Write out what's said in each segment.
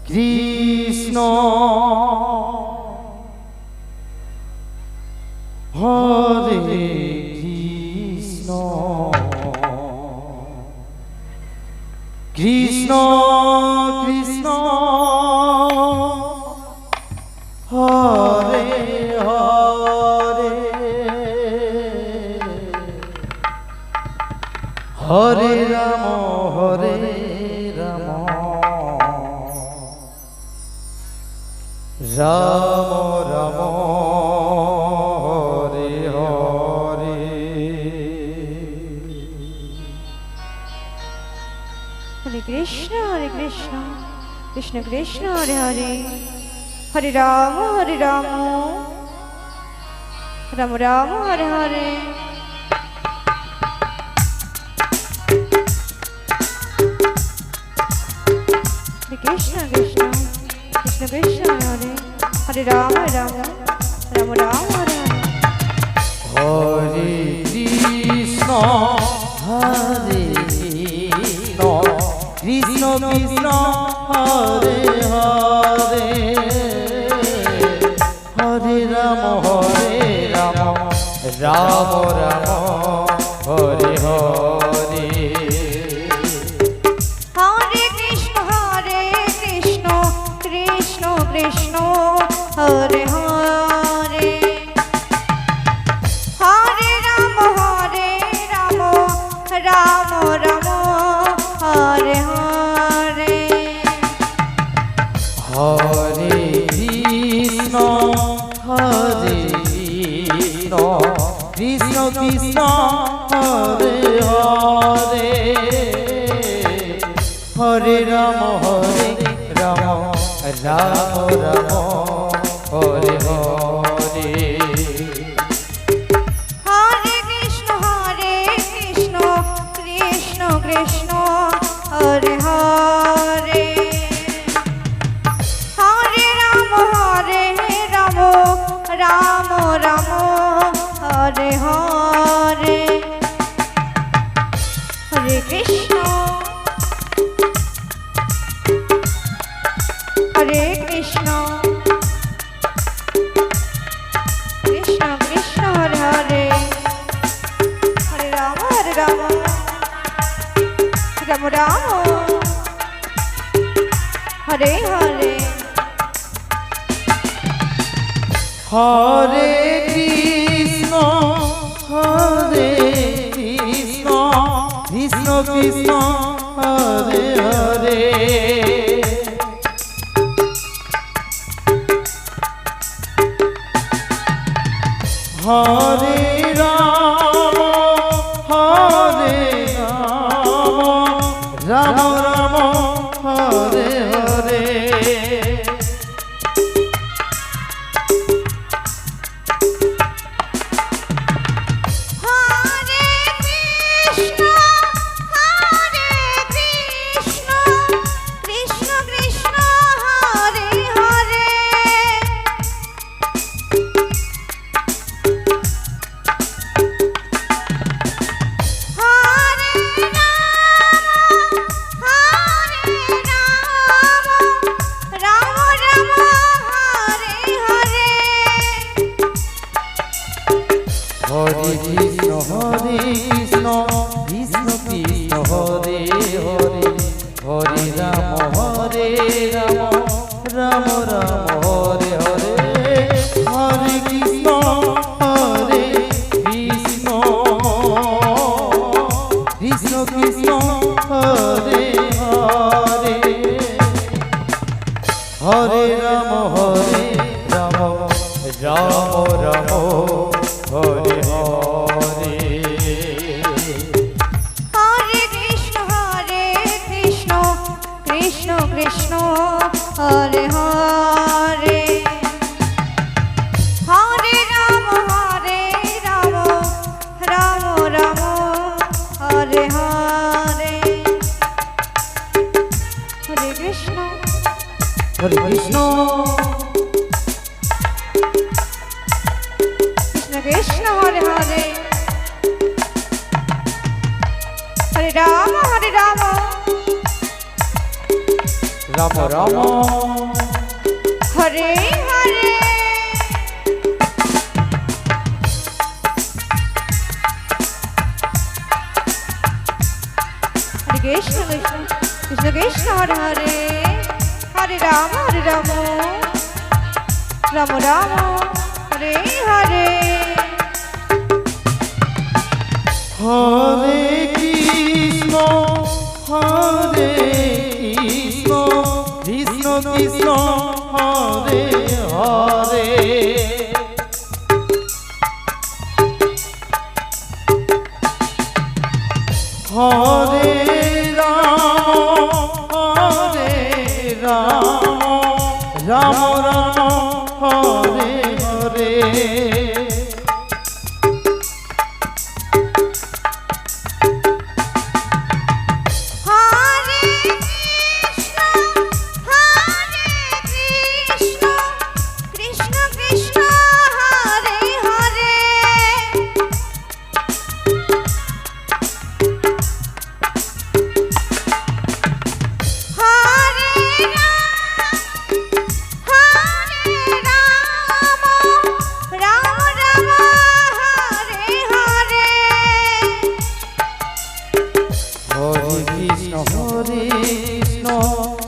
Krishna Hare Krishna Krishna Krishna Hare Hare Hare Ram Ram Ram Hare Hare Hare Krishna Krishna Krishna Hare Hare Hare Ram Ram Ram Hare Hare Krishna Krishna Krishna Krishna Hare Hare Ram Ram Ram Hare Hare Krishna Hare Krishna Krishna Krishna Hare Hare Hare Ram Ram Ram Hare Hare Krishna Hare Hare Hare Ram Ram Ram Hare Hare Hare Krishna Krishna Krishna Hare Hare Hare Ram Ram Ram Hare Hare Hare Krishna Krishna Krishna Hare Hare Hare Ram Ram Ram Hare Hare Hare Krishna Hare Krishna Krishna Krishna Hare Hare Hare Ram Ram Ram Hare Hare Hare Krishna Krishna Krishna Hare Hare Hare Ram Ram Ram Hare Hare Hare Krishna Krishna Krishna Hare Hare Hare Ram Ram Ram Hare Hare Hare Krishna Krishna Krishna Krishna Hare Hare Hare Ram Ram Ram Hare Hare Hare Krishna Krishna Krishna Hare Hare Hare Ram Ram Ram Hare Hare Hare Krishna Krishna Krishna Hare Hare Hare Ram Ram Ram Hare Hare Hare Krishna Krishna Krishna Krishna Hare Hare Hare Ram Ram Ram Hare Hare Hare Krishna Hare Krishna Krishna Krishna Hare Hare Hare Ram Ram Ram Hare Hare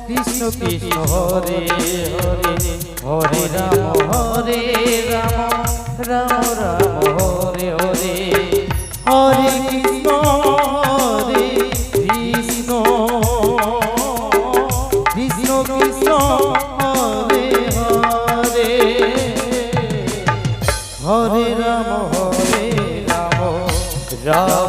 Krishna Krishna Hare Hare Hare Ram Ram Ram Hare Hare Hare Krishna Krishna Krishna Hare Hare Hare Ram Ram